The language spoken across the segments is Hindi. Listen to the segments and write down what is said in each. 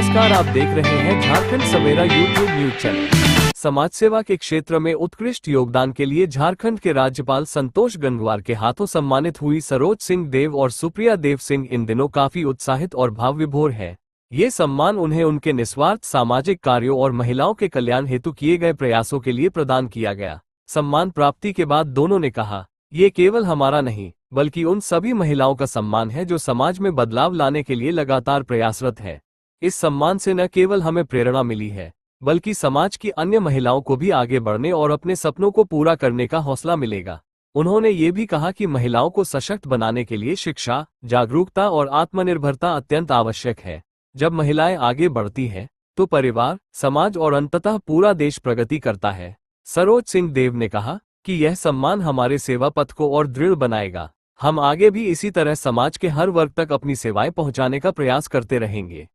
नमस्कार, आप देख रहे हैं झारखंड सवेरा यूट्यूब न्यूज चैनल। समाज सेवा के क्षेत्र में उत्कृष्ट योगदान के लिए झारखंड के राज्यपाल संतोष गंगवार के हाथों सम्मानित हुई सरोज सिंह देव और सुप्रिया देव सिंह इन दिनों काफी उत्साहित और भाव विभोर है। ये सम्मान उन्हें उनके निस्वार्थ सामाजिक कार्यों और महिलाओं के कल्याण हेतु किए गए प्रयासों के लिए प्रदान किया गया। सम्मान प्राप्ति के बाद दोनों ने कहा, ये केवल हमारा नहीं बल्कि उन सभी महिलाओं का सम्मान है जो समाज में बदलाव लाने के लिए लगातार प्रयासरत है। इस सम्मान से न केवल हमें प्रेरणा मिली है बल्कि समाज की अन्य महिलाओं को भी आगे बढ़ने और अपने सपनों को पूरा करने का हौसला मिलेगा। उन्होंने ये भी कहा कि महिलाओं को सशक्त बनाने के लिए शिक्षा, जागरूकता और आत्मनिर्भरता अत्यंत आवश्यक है। जब महिलाएं आगे बढ़ती हैं तो परिवार, समाज और अंततः पूरा देश प्रगति करता है। सरोज सिंह देव ने कहा कि यह सम्मान हमारे सेवा पथ को और दृढ़ बनाएगा। हम आगे भी इसी तरह समाज के हर वर्ग तक अपनी सेवाएं पहुंचाने का प्रयास करते रहेंगे।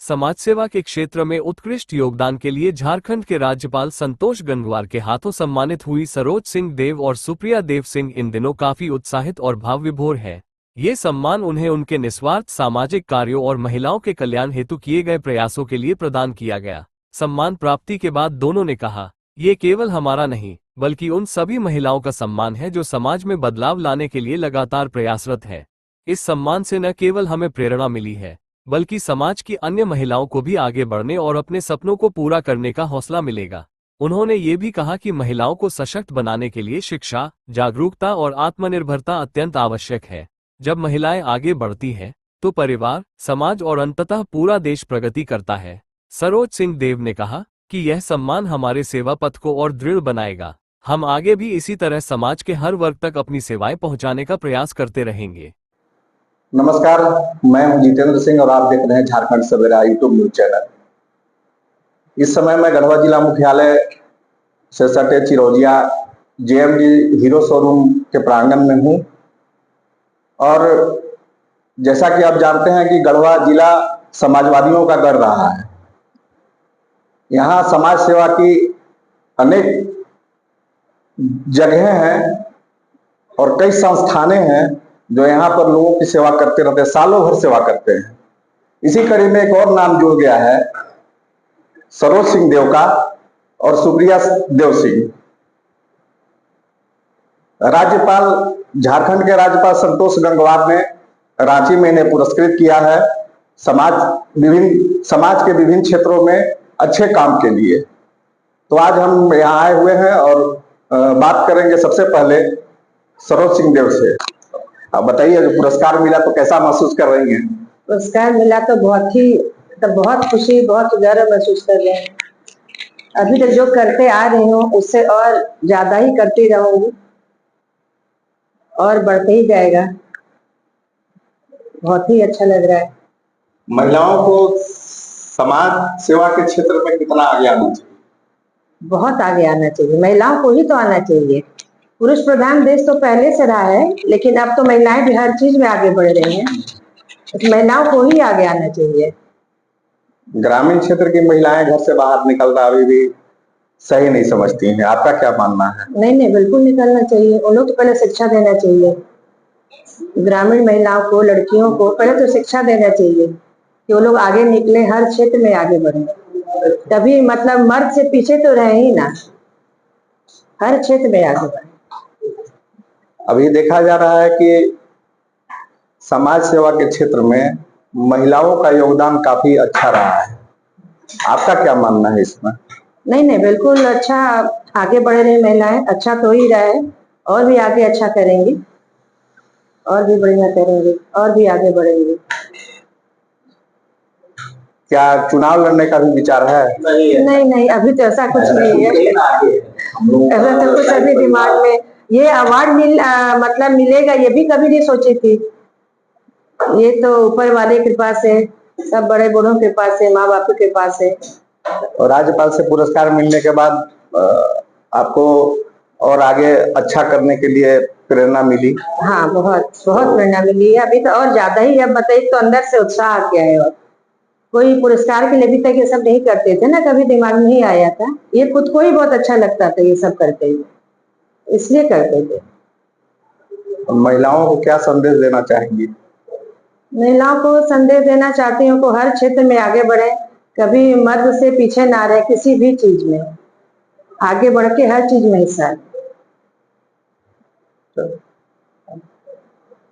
समाज सेवा के क्षेत्र में उत्कृष्ट योगदान के लिए झारखंड के राज्यपाल संतोष गंगवार के हाथों सम्मानित हुई सरोज सिंह देव और सुप्रिया देव सिंह इन दिनों काफी उत्साहित और भाव विभोर है। ये सम्मान उन्हें उनके निस्वार्थ सामाजिक कार्यों और महिलाओं के कल्याण हेतु किए गए प्रयासों के लिए प्रदान किया गया। सम्मान प्राप्ति के बाद दोनों ने कहा, ये केवल हमारा नहीं बल्कि उन सभी महिलाओं का सम्मान है जो समाज में बदलाव लाने के लिए लगातार प्रयासरत है। इस सम्मान से न केवल हमें प्रेरणा मिली है बल्कि समाज की अन्य महिलाओं को भी आगे बढ़ने और अपने सपनों को पूरा करने का हौसला मिलेगा। उन्होंने ये भी कहा कि महिलाओं को सशक्त बनाने के लिए शिक्षा, जागरूकता और आत्मनिर्भरता अत्यंत आवश्यक है। जब महिलाएं आगे बढ़ती हैं तो परिवार, समाज और अंततः पूरा देश प्रगति करता है। सरोज सिंह देव ने कहा कि यह सम्मान हमारे सेवा पथ को और दृढ़ बनाएगा। हम आगे भी इसी तरह समाज के हर वर्ग तक अपनी सेवाएं पहुंचाने का प्रयास करते रहेंगे। नमस्कार, मैं हूं जितेंद्र सिंह और आप देख रहे हैं झारखंड सवेरा यूट्यूब न्यूज चैनल। इस समय मैं गढ़वा जिला मुख्यालय से सटे चिरौजिया जेएमडी हीरो शोरूम के प्रांगण में हूं और जैसा कि आप जानते हैं कि गढ़वा जिला समाजवादियों का गढ़ रहा है। यहाँ समाज सेवा की अनेक जगहें हैं और कई संस्थानें हैं जो यहाँ पर लोगों की सेवा करते रहते हैं, सालों भर सेवा करते हैं। इसी कड़ी में एक और नाम जुड़ गया है सरोज सिंह देव का और सुप्रिया देव सिंह। राज्यपाल, झारखंड के राज्यपाल संतोष गंगवार ने रांची में इन्हें पुरस्कृत किया है समाज के विभिन्न क्षेत्रों में अच्छे काम के लिए। तो आज हम यहाँ आए हुए हैं और बात करेंगे सबसे पहले सरोज सिंह देव से। आप बताइए, जो पुरस्कार मिला तो कैसा महसूस कर रही हैं? पुरस्कार मिला तो बहुत खुशी, बहुत गर्व महसूस कर रहे हैं। अभी तक जो करते आ रही हूँ उससे और ज्यादा ही करती रहूंगी और बढ़ते ही जाएगा। बहुत ही अच्छा लग रहा है। महिलाओं को समाज सेवा के क्षेत्र में कितना आगे आना चाहिए? बहुत आगे आना चाहिए। महिलाओं को ही तो आना चाहिए। पुरुष प्रधान देश तो पहले से रहा है, लेकिन अब तो महिलाएं भी हर चीज में आगे बढ़ रही हैं। तो महिलाओं को ही आगे आना चाहिए। ग्रामीण क्षेत्र की महिलाएं घर से बाहर निकलना अभी भी सही नहीं समझती हैं, आपका क्या मानना है? नहीं, बिल्कुल निकलना चाहिए। उन लोग को पहले शिक्षा देना चाहिए। ग्रामीण महिलाओं को, लड़कियों को पहले तो शिक्षा देना चाहिए कि वो लोग आगे निकले, हर क्षेत्र में आगे बढ़े। तभी मतलब मर्द से पीछे तो रहे ही ना, हर क्षेत्र में आगे बढ़े। अभी देखा जा रहा है कि समाज सेवा के क्षेत्र में महिलाओं का योगदान काफी अच्छा रहा है। आपका क्या मानना है इसमें? नहीं, बिल्कुल अच्छा आगे बढ़ रही महिलाएं। अच्छा तो ही रहा है, और भी आगे अच्छा करेंगी, और भी बढ़िया करेंगे, और भी आगे बढ़ेंगे। क्या चुनाव लड़ने का भी विचार है? नहीं, अभी तो ऐसा कुछ नहीं है। ऐसा तो कुछ अभी दिमाग में। ये अवार्ड मतलब मिलेगा ये भी कभी नहीं सोची थी। ये तो ऊपर वाले के कृपा से, सब बड़े बूढ़ों के पास से, माँ बाप के पास से। और राज्यपाल से पुरस्कार मिलने के बाद आपको और आगे अच्छा करने के लिए प्रेरणा मिली? हाँ, बहुत प्रेरणा मिली है। अभी तो और ज्यादा ही। अब बताइए तो अंदर से उत्साह आ गया है। और कोई पुरस्कार के लिए अभी तक ये सब नहीं करते थे ना, कभी दिमाग में ही आया था। ये खुद को ही बहुत अच्छा लगता था ये सब करते हुए, इसलिए करते थे। महिलाओं को क्या संदेश देना चाहेंगी? महिलाओं को संदेश देना चाहती हूँ कि हर क्षेत्र में आगे बढ़े, कभी मर्द से पीछे ना रहे किसी भी चीज में, आगे बढ़ के हर चीज में हिस्सा लें।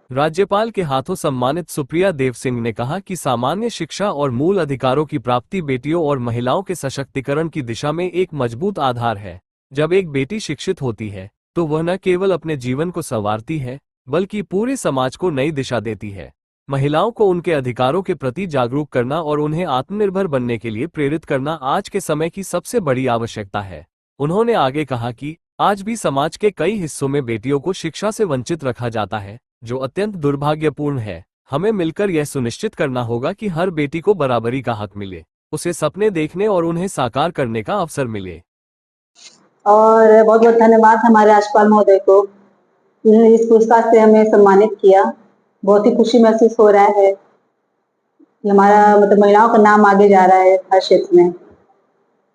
राज्यपाल के हाथों सम्मानित सुप्रिया देव सिंह ने कहा कि सामान्य शिक्षा और मूल अधिकारों की प्राप्ति बेटियों और महिलाओं के सशक्तिकरण की दिशा में एक मजबूत आधार है। जब एक बेटी शिक्षित होती है तो वह न केवल अपने जीवन को संवारती है बल्कि पूरे समाज को नई दिशा देती है। महिलाओं को उनके अधिकारों के प्रति जागरूक करना और उन्हें आत्मनिर्भर बनने के लिए प्रेरित करना आज के समय की सबसे बड़ी आवश्यकता है। उन्होंने आगे कहा कि आज भी समाज के कई हिस्सों में बेटियों को शिक्षा से वंचित रखा जाता है, जो अत्यंत दुर्भाग्यपूर्ण है। हमें मिलकर यह सुनिश्चित करना होगा कि हर बेटी को बराबरी का हक मिले, उसे सपने देखने और उन्हें साकार करने का अवसर मिले। और बहुत बहुत धन्यवाद हमारे राज्यपाल महोदय को, जिन्होंने इस पुरस्कार से हमें सम्मानित किया। बहुत ही खुशी महसूस हो रहा है कि हमारा महिलाओं का नाम आगे जा रहा है हर क्षेत्र में।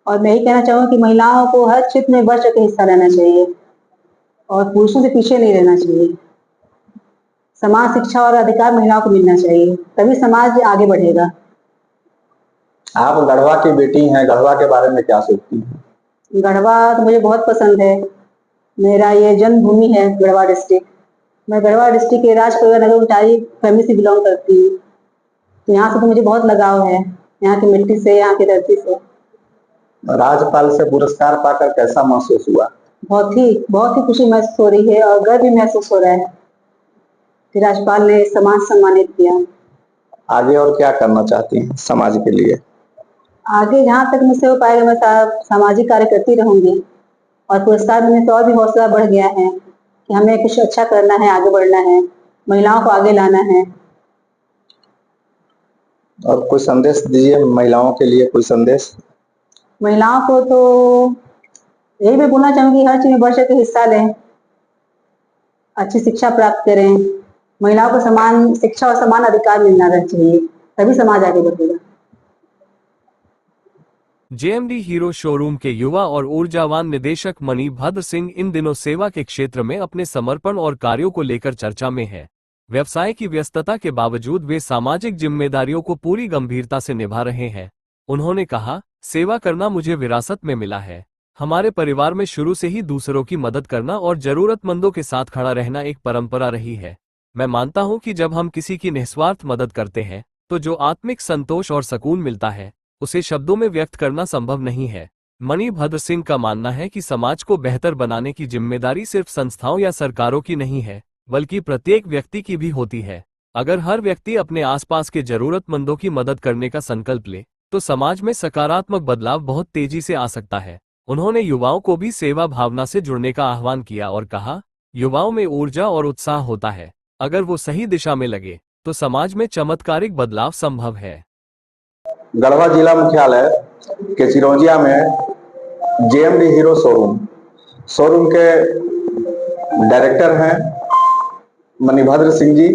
और मैं यही कहना चाहूँगी कि महिलाओं को हर क्षेत्र में बढ़ चढ़ के हिस्सा लेना चाहिए और पुरुषों से पीछे नहीं रहना चाहिए। समान शिक्षा और अधिकार महिलाओं को मिलना चाहिए, तभी समाज आगे बढ़ेगा। आप गढ़वा की बेटी हैं, गढ़वा के बारे में क्या सोचती हैं? गढ़वा तो मुझे बहुत पसंद है। मेरा ये जन्मभूमि है गढ़वा डिस्ट्रिक्ट। मैं गढ़वा डिस्ट्रिक्ट के राजपुरा नगर उटारी फैमिली से बिलोंग करती हूँ, तो यहाँ से तो मुझे बहुत लगाव है, यहाँ की मिट्टी से, यहाँ की धरती से। राज्यपाल से पुरस्कार पाकर कैसा महसूस हुआ? बहुत ही खुशी महसूस हो रही है और गर्व भी महसूस हो रहा है कि राज्यपाल ने समाज सम्मानित किया। आगे और क्या करना चाहती हैं समाज के लिए? आगे जहाँ तक मुझसे हो पाएगा मैं सामाजिक कार्य करती रहूंगी और पुरस्कार मिलने से और भी हौसला बढ़ गया है कि हमें कुछ अच्छा करना है, आगे बढ़ना है, महिलाओं को आगे लाना है। और कोई संदेश दीजिए महिलाओं के लिए, कोई संदेश? महिलाओं को तो यही मैं बोलना चाहूंगी, हर चीज में बढ़ चढ़ के हिस्सा लें, अच्छी शिक्षा प्राप्त करें। महिलाओं को समान शिक्षा और समान अधिकार मिलना चाहिए, तभी समाज आगे बढ़ेगा। जेएमडी हीरो शोरूम के युवा और ऊर्जावान निदेशक मणिभद्र सिंह इन दिनों सेवा के क्षेत्र में अपने समर्पण और कार्यों को लेकर चर्चा में है। व्यवसाय की व्यस्तता के बावजूद वे सामाजिक जिम्मेदारियों को पूरी गंभीरता से निभा रहे हैं। उन्होंने कहा, सेवा करना मुझे विरासत में मिला है। हमारे परिवार में शुरू से ही दूसरों की मदद करना और जरूरतमंदों के साथ खड़ा रहना एक परंपरा रही है। मैं मानता हूं कि जब हम किसी की निस्वार्थ मदद करते हैं तो जो आत्मिक संतोष और सुकून मिलता है उसे शब्दों में व्यक्त करना संभव नहीं है। मणिभद्र सिंह का मानना है कि समाज को बेहतर बनाने की जिम्मेदारी सिर्फ संस्थाओं या सरकारों की नहीं है, बल्कि प्रत्येक व्यक्ति की भी होती है। अगर हर व्यक्ति अपने आसपास के जरूरतमंदों की मदद करने का संकल्प ले तो समाज में सकारात्मक बदलाव बहुत तेजी से आ सकता है। उन्होंने युवाओं को भी सेवा भावना से जुड़ने का आह्वान किया और कहा, युवाओं में ऊर्जा और उत्साह होता है। अगर वो सही दिशा में लगे तो समाज में चमत्कारिक बदलाव संभव है। गढ़वा जिला मुख्यालय के चिरौंजिया में जेएमडी हीरो शोरूम के डायरेक्टर हैं मणिभद्र सिंह जी,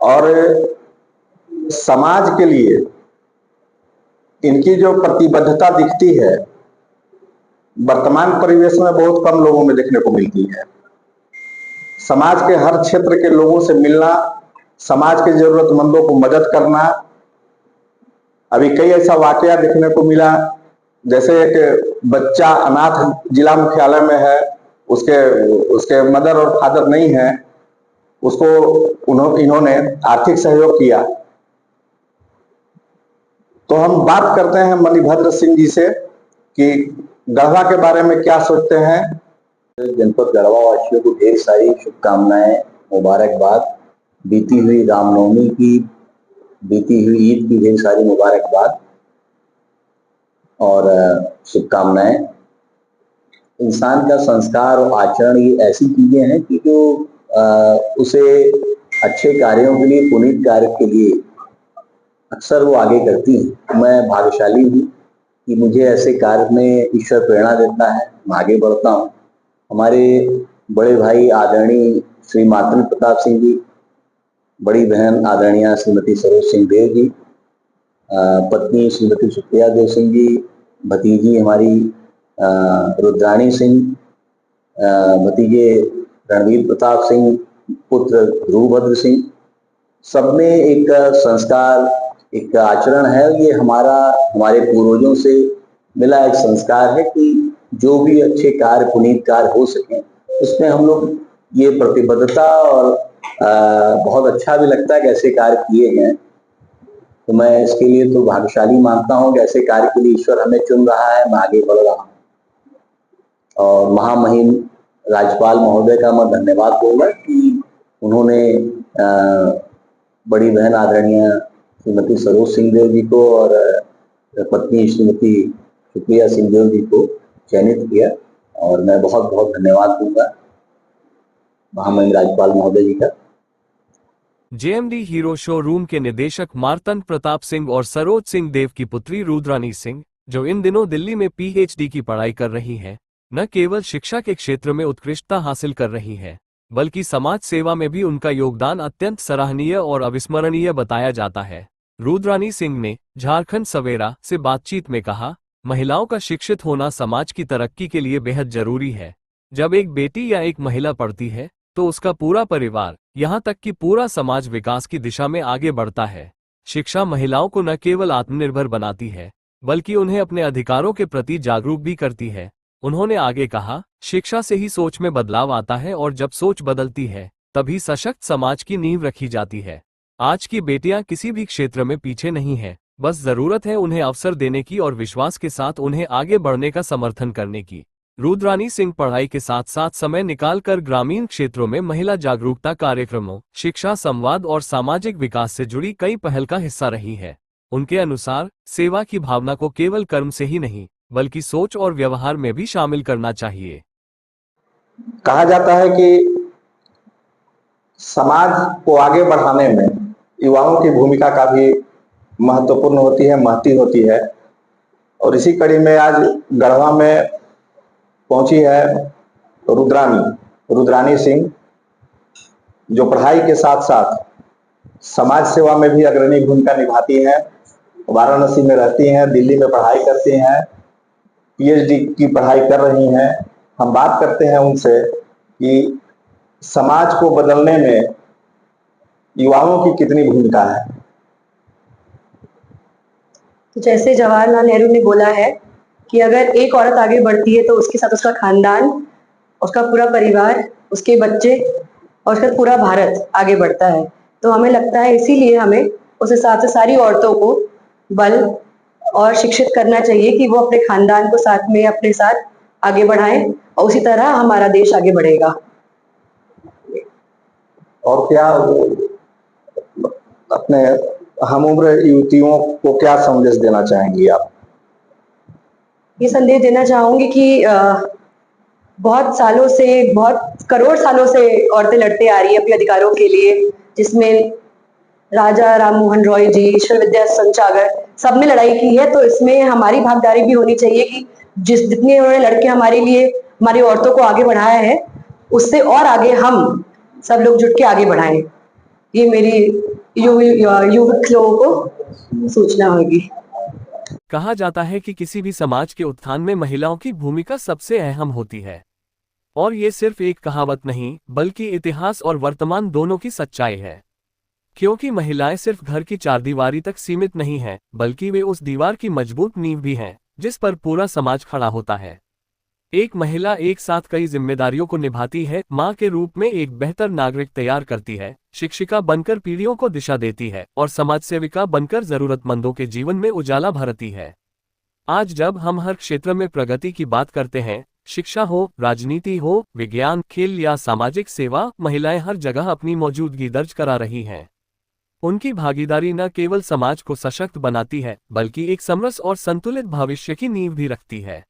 और समाज के लिए इनकी जो प्रतिबद्धता दिखती है वर्तमान परिवेश में बहुत कम लोगों में देखने को मिलती है। समाज के हर क्षेत्र के लोगों से मिलना, समाज के जरूरतमंदों को मदद करना। अभी कई ऐसा वाकया देखने को मिला, जैसे एक बच्चा अनाथ जिला मुख्यालय में है, उसके मदर और फादर नहीं है, उसको इन्होंने आर्थिक सहयोग किया। तो हम बात करते हैं मणिभद्र सिंह जी से कि गढ़वा के बारे में क्या सोचते हैं। जनपद गढ़वा वासियों को ढेर सारी शुभकामनाएं, मुबारकबाद। बीती हुई रामनवमी की, बीती हुई ईद की ढेर सारी मुबारकबाद और शुभकामनाएं। इंसान का संस्कार और आचरण ये ऐसी चीजें हैं कि जो उसे अच्छे कार्यों के लिए, पुनीत कार्य के लिए अक्सर वो आगे करती हैं। मैं भाग्यशाली हूँ कि मुझे ऐसे कार्य में ईश्वर प्रेरणा देता है, मैं आगे बढ़ता हूँ। हमारे बड़े भाई आदरणीय श्री मातन प्रताप सिंह जी, बड़ी बहन आदरणीय श्रीमती सरोज सिंह देव जी, पत्नी श्रीमती सुप्रिया देव सिंह जी, भतीजी हमारी रुद्राणी सिंह, भतीजे रणवीर प्रताप सिंह, पुत्र ध्रुवभद्र सिंह, सब में एक संस्कार, एक आचरण है, ये हमारे पूर्वजों से मिला एक संस्कार है कि जो भी अच्छे कार्य, पुनीत कार्य हो सके, उसमें हम लोग ये प्रतिबद्धता और बहुत अच्छा भी लगता है कि ऐसे कार्य किए हैं। तो मैं इसके लिए तो भाग्यशाली मानता हूँ कि ऐसे कार्य के लिए ईश्वर हमें चुन रहा है, मैं आगे बढ़ रहा हूँ। और महामहिम राज्यपाल महोदय का मैं धन्यवाद दूंगा कि उन्होंने बड़ी बहन आदरणीय श्रीमती सरोज सिंहदेव जी को और पत्नी श्रीमती सुप्रिया सिंहदेव जी को चयनित किया, और मैं बहुत बहुत धन्यवाद दूंगा महामहिम राज्यपाल महोदय जी का। जेएमडी हीरो शोरूम के निदेशक मार्तंड प्रताप सिंह और सरोज सिंह देव की पुत्री रुद्रानी सिंह, जो इन दिनों दिल्ली में पीएचडी की पढ़ाई कर रही है, न केवल शिक्षा के क्षेत्र में उत्कृष्टता हासिल कर रही है, बल्कि समाज सेवा में भी उनका योगदान अत्यंत सराहनीय और अविस्मरणीय बताया जाता है। रुद्रानी सिंह ने झारखंड सवेरा से बातचीत में कहा, महिलाओं का शिक्षित होना समाज की तरक्की के लिए बेहद जरूरी है। जब एक बेटी या एक महिला पढ़ती है तो उसका पूरा परिवार, यहाँ तक कि पूरा समाज विकास की दिशा में आगे बढ़ता है। शिक्षा महिलाओं को न केवल आत्मनिर्भर बनाती है, बल्कि उन्हें अपने अधिकारों के प्रति जागरूक भी करती है। उन्होंने आगे कहा, शिक्षा से ही सोच में बदलाव आता है और जब सोच बदलती है तभी सशक्त समाज की नींव रखी जाती है। आज की बेटियां किसी भी क्षेत्र में पीछे नहीं हैं, बस जरूरत है उन्हें अवसर देने की और विश्वास के साथ उन्हें आगे बढ़ने का समर्थन करने की। रुद्रानी सिंह पढ़ाई के साथ साथ समय निकालकर ग्रामीण क्षेत्रों में महिला जागरूकता कार्यक्रमों, शिक्षा, संवाद और सामाजिक विकास से जुड़ी कई पहल का हिस्सा रही है। उनके अनुसार सेवा की भावना को केवल कर्म से ही नहीं, बल्कि सोच और व्यवहार में भी शामिल करना चाहिए। कहा जाता है कि समाज को आगे बढ़ाने में युवाओं की भूमिका काफी महत्वपूर्ण होती है, महती होती है। और इसी कड़ी में आज गढ़वा में पहुंची है रुद्रानी सिंह, जो पढ़ाई के साथ साथ समाज सेवा में भी अग्रणी भूमिका निभाती हैं। वाराणसी में रहती हैं, दिल्ली में पढ़ाई करती हैं, पीएचडी की पढ़ाई कर रही हैं। हम बात करते हैं उनसे कि समाज को बदलने में युवाओं की कितनी भूमिका है। तो जैसे जवाहरलाल नेहरू ने बोला है कि अगर एक औरत आगे बढ़ती है तो उसके साथ उसका खानदान, उसका पूरा परिवार, उसके बच्चे और उसका पूरा भारत आगे बढ़ता है। तो हमें लगता है इसीलिए हमें उस हिसाब से सारी औरतों को बल और शिक्षित करना चाहिए कि वो अपने खानदान को साथ में अपने साथ आगे बढ़ाएं, और उसी तरह हमारा देश आगे बढ़ेगा। और क्या अपने हम उम्र युवतियों को क्या संदेश देना चाहेंगी आप? ये संदेश देना चाहूंगी कि बहुत सालों से, बहुत करोड़ सालों से औरतें लड़ते आ रही है अपने अधिकारों के लिए, जिसमें राजा राम मोहन रॉय जी, ईश्वर विद्या सागर सबने लड़ाई की है। तो इसमें हमारी भागीदारी भी होनी चाहिए कि जितने उन्होंने लड़के हमारे लिए, हमारी औरतों को आगे बढ़ाया है, उससे और आगे हम सब लोग जुट के आगे बढ़ाएं। ये मेरी युवक लोगों को सूचना होगी। कहा जाता है कि किसी भी समाज के उत्थान में महिलाओं की भूमिका सबसे अहम होती है, और ये सिर्फ एक कहावत नहीं, बल्कि इतिहास और वर्तमान दोनों की सच्चाई है। क्योंकि महिलाएं सिर्फ घर की चारदीवारी तक सीमित नहीं हैं, बल्कि वे उस दीवार की मजबूत नींव भी हैं जिस पर पूरा समाज खड़ा होता है। एक महिला एक साथ कई जिम्मेदारियों को निभाती है, माँ के रूप में एक बेहतर नागरिक तैयार करती है, शिक्षिका बनकर पीढ़ियों को दिशा देती है, और समाज सेविका बनकर जरूरतमंदों के जीवन में उजाला भरती है। आज जब हम हर क्षेत्र में प्रगति की बात करते हैं, शिक्षा हो, राजनीति हो, विज्ञान, खेल या सामाजिक सेवा, महिलाएं हर जगह अपनी मौजूदगी दर्ज करा रही हैं। उनकी भागीदारी न केवल समाज को सशक्त बनाती है, बल्कि एक समरस और संतुलित भविष्य की नींव भी रखती है।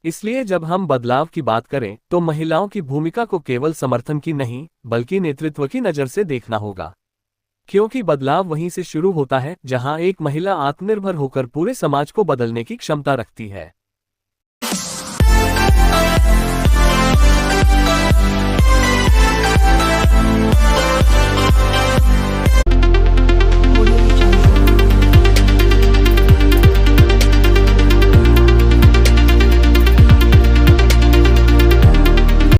इसलिए जब हम बदलाव की बात करें तो महिलाओं की भूमिका को केवल समर्थन की नहीं, बल्कि नेतृत्व की नज़र से देखना होगा। क्योंकि बदलाव वहीं से शुरू होता है जहां एक महिला आत्मनिर्भर होकर पूरे समाज को बदलने की क्षमता रखती है।